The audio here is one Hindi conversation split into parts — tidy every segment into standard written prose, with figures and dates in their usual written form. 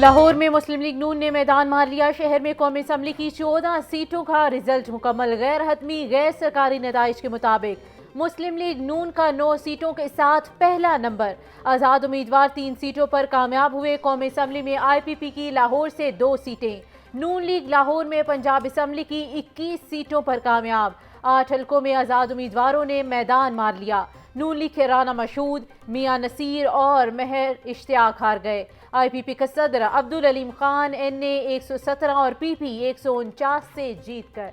लाहौर में मुस्लिम लीग नून ने मैदान मार लिया। शहर में कौमी असम्बली की 14 सीटों का रिजल्ट मुकम्मल। गैर हतमी गैर सरकारी नताइज के मुताबिक मुस्लिम लीग नून का 9 सीटों के साथ पहला नंबर। आज़ाद उम्मीदवार 3 सीटों पर कामयाब हुए। कौमी असम्बली में IPP की लाहौर से 2 सीटें। नून लीग लाहौर में पंजाब असम्बली की 21 सीटों पर कामयाब। 8 हलकों में आज़ाद उम्मीदवारों ने मैदान मार लिया। नून लीग के राना मशहूद, मियां नसीर और महर इश्तियाक हार गए। IPP का सदर अब्दुल अलीम खान NA 117 और PP 149 से जीत गए।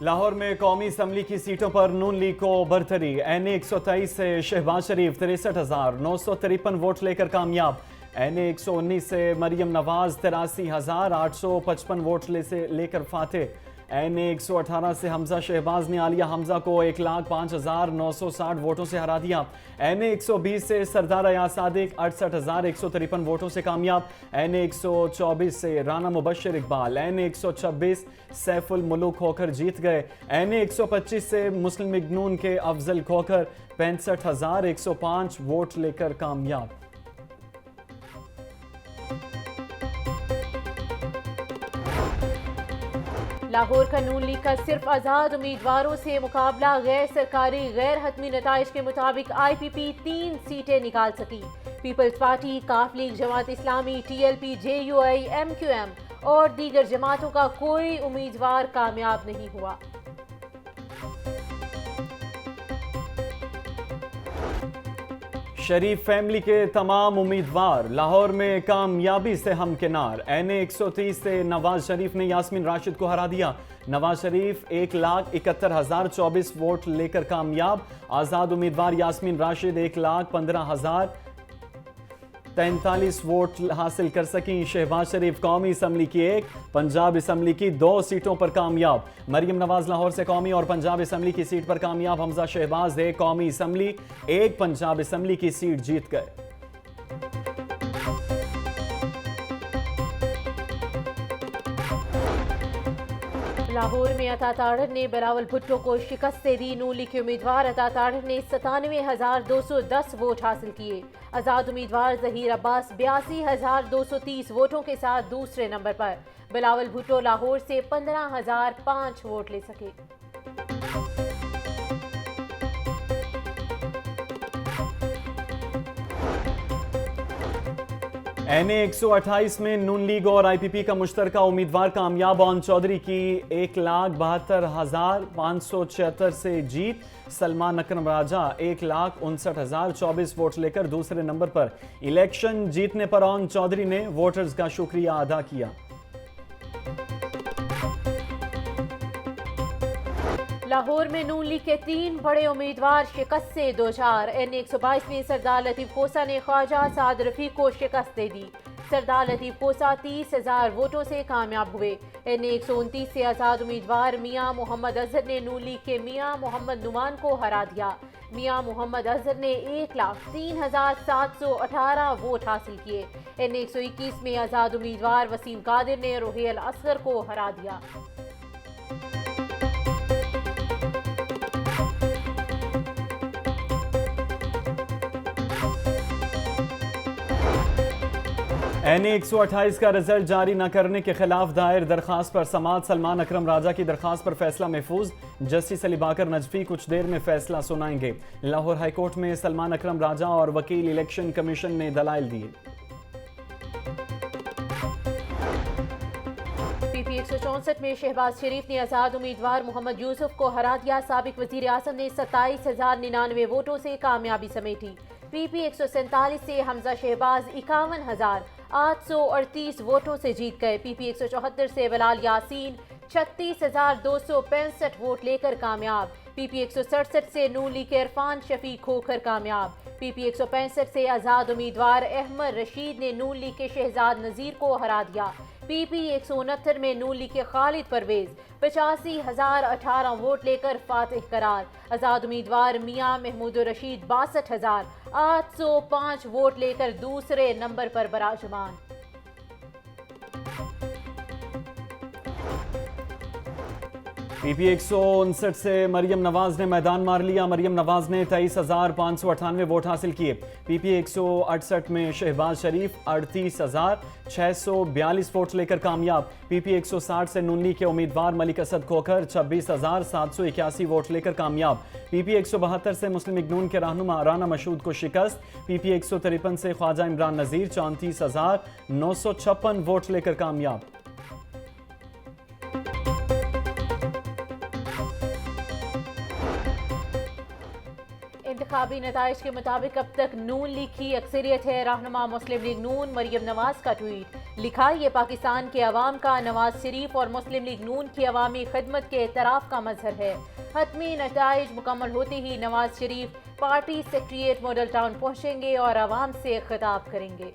लाहौर में कौमी असम्बली की सीटों पर नून लीग को बरतरी। NA 123 से शहबाज शरीफ 63,953 वोट लेकर कामयाब। NA 119 से मरियम नवाज 83,855 वोट लेकर फातेह। NA 118 से हमजा शहबाज ने आलिया हमजा को 1,05,960 वोटों से हरा दिया। NA 120 से सरदार अयाज सादिक 68,153 वोटों से कामयाब। NA 124 से राना मुबशर इकबाल, NA 126 सैफुल मुलूक खोखर जीत गए। NA 125 से मुस्लिम लीग नून के अफजल खोखर 65,105 वोट लेकर कामयाब। लाहौर का नून लीग का सिर्फ आज़ाद उम्मीदवारों से मुकाबला। गैर सरकारी गैर हतमी नताइज के मुताबिक IPP 3 सीटें निकाल सकी। पीपल्स पार्टी, काफ league, Jamaat Islami, TLP, JUI, MQM और दीगर जमातों का कोई उम्मीदवार कामयाब नहीं हुआ। शरीफ फैमिली के तमाम उम्मीदवार लाहौर में कामयाबी से हमकिनार। NA 130 से नवाज शरीफ ने यास्मीन राशिद को हरा दिया। नवाज शरीफ 1,71,024 वोट लेकर कामयाब। आज़ाद उम्मीदवार यास्मीन राशिद 1,15,043 वोट हासिल कर सकी। शहबाज शरीफ कौमी असम्बली की 1, पंजाब असम्बली की 2 सीटों पर कामयाब। मरियम नवाज लाहौर से कौमी और पंजाब असम्बली की सीट पर कामयाब। हमजा शहबाज 1 कौमी असम्बली 1 पंजाब असम्बली की सीट जीत गए। लाहौर में अता ताड़र ने बिलावल भुट्टो को शिकस्त दे दी। नून लीग के उम्मीदवार अता ताड़र ने 97,210 वोट हासिल किए। आज़ाद उम्मीदवार जहीर अब्बास 82,230 वोटों के साथ दूसरे नंबर पर। बिलावल भुट्टो लाहौर से 15,005 वोट ले सके। NA 128 में नून लीग और IPP का मुश्तरका उम्मीदवार कामयाब। ऑन चौधरी की 1,72,576 से जीत। सलमान अकरम राजा 1,59,024 वोट लेकर दूसरे नंबर पर। इलेक्शन जीतने पर ऑन चौधरी ने वोटर्स का शुक्रिया अदा किया। लाहौर में नून लीग के 3 बड़े उम्मीदवार शिकस्त से दो-चार। NA 122 में सरदार लतीफ कोसा ने ख्वाजा साद रफीक को शिकस्त दे दी। सरदार लतीफ कोसा 30,000 वोटों से कामयाब हुए। NA 129 से आज़ाद उम्मीदवार मियां मोहम्मद अजहर ने नून लीग के मियां मोहम्मद नुमान को हरा दिया। मियां मोहम्मद अजहर ने 1,03,718 वोट हासिल किए। NA 121 में आज़ाद उम्मीदवार वसीम कादिर ने रोहियल असगर को हरा दिया। NA 128 का रिजल्ट जारी न करने के खिलाफ दायर दरखास्त पर समाअत। सलमान अकरम राजा की दरखास्त पर फैसला महफूज। जस्टिस अली बाकर नजफी कुछ देर में फैसला सुनाएंगे। लाहौर हाईकोर्ट में सलमान अकरम राजा और वकील इलेक्शन कमीशन ने दलाइल दिए। PP 164 में शहबाज शरीफ ने आज़ाद उम्मीदवार मोहम्मद यूसुफ को हरा दिया। साबिक वजीर आज़म ने 27,099 वोटों से कामयाबी समेटी। PP 147 से हमजा शहबाज 51,838 वोटों से जीत गए। PP 174 से बिलाल यासीन 36,265 वोट लेकर कामयाब। PP 167 से नून लीग के इरफान शफीक होकर कामयाब। PP 165 से आज़ाद उम्मीदवार अहमद रशीद ने नून लीग के शहजाद नज़ीर को हरा दिया। PP 169 में नून लीग के खालिद परवेज 85,018 वोट लेकर फातिह करार। आज़ाद उम्मीदवार मियां महमूद रशीद 62,805 वोट लेकर दूसरे नंबर पर बराजमान। पीपी 159 से मरियम नवाज ने मैदान मार लिया। मरियम नवाज ने 23,598 वोट हासिल किए। पीपी 168 में शहबाज शरीफ 38,642 वोट लेकर कामयाब। पीपी 160 से नून लीग के उम्मीदवार मलिक असद खोखर 26,781 वोट लेकर कामयाब। पीपी 172 से मुस्लिम लीग नून के रहनुमा राना मशहूद को शिकस्त। पीपी 153 से ख्वाजा इमरान नजीर 34,956 वोट लेकर कामयाब। इंतखाबी नताइज के मुताबिक अब तक नून लीग की अक्सरियत है। रहनुमा मुस्लिम लीग नून मरियम नवाज का ट्वीट लिखा, ये पाकिस्तान के अवाम का नवाज शरीफ और मुस्लिम लीग नून की अवामी खिदमत के एतराफ़ का मजहर है। हतमी नताइज मुकम्मल होते ही Nawaz Sharif party secretariat model town पहुंचेंगे और अवाम से खिताब करेंगे।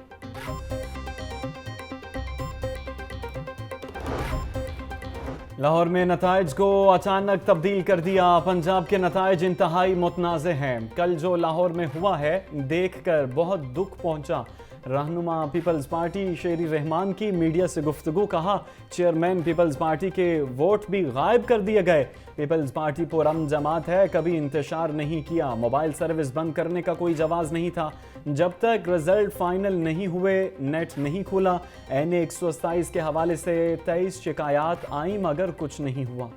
लाहौर में नताइज को अचानक तब्दील कर दिया। पंजाब के नताइज इंतहाई मुतनाज़े हैं। कल जो लाहौर में हुआ है देखकर बहुत दुख पहुंचा। रहनुमा पीपल्स पार्टी शेरी रहमान की मीडिया से गुफ्तगू, कहा चेयरमैन पीपल्स पार्टी के वोट भी गायब कर दिए गए। पीपल्स पार्टी पुरअमन जमात है, कभी इंतशार नहीं किया। मोबाइल सर्विस बंद करने का कोई जवाब नहीं था। जब तक रिजल्ट फाइनल नहीं हुए नेट नहीं खुला। NA 127 के हवाले से 23 शिकायत आई मगर कुछ नहीं हुआ।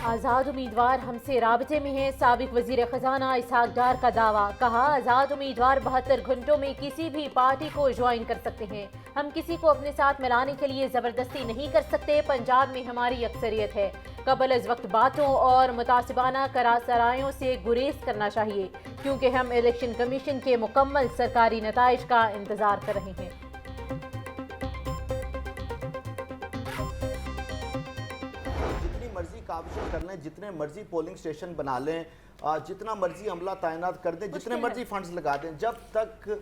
आज़ाद उम्मीदवार हमसे राबते में हैं। साबिक वजीर खजाना इसहाक डार का दावा, कहा आज़ाद उम्मीदवार 72 घंटों में किसी भी पार्टी को ज्वाइन कर सकते हैं। हम किसी को अपने साथ मिलाने के लिए ज़बरदस्ती नहीं कर सकते। पंजाब में हमारी अक्सरियत है। कबल अज़ वक्त बातों और मुतासिबाना करासरायों से गुरेज करना चाहिए, क्योंकि हम इलेक्शन कमीशन के मुकम्मल सरकारी नताइज का इंतज़ार कर रहे हैं। मर्जी काबिशें कर लें, जितने मर्जी पोलिंग स्टेशन बना लें, जितना मर्जी अमला तैनात कर दें, जितने मर्जी फंड्स लगा दें, जब तक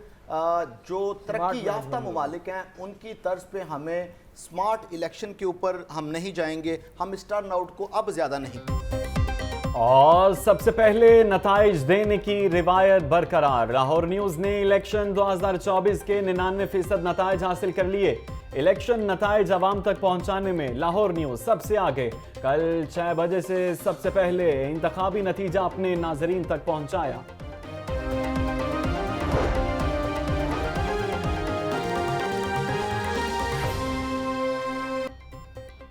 जो तरक्की याफ्ता ममालिक हैं उनकी तर्ज पे हमें स्मार्ट इलेक्शन के ऊपर हम नहीं जाएंगे। हम इस टर्न आउट को अब ज्यादा नहीं। और सबसे पहले नताइज देने की रिवायत बरकरार। लाहौर न्यूज ने इलेक्शन 2024 के 99% नताइज हासिल कर लिए। इलेक्शन नताइज अवाम तक पहुंचाने में लाहौर न्यूज सबसे आगे। कल 6 बजे से सबसे पहले इंतखाबी नतीजा अपने नाजरीन तक पहुंचाया।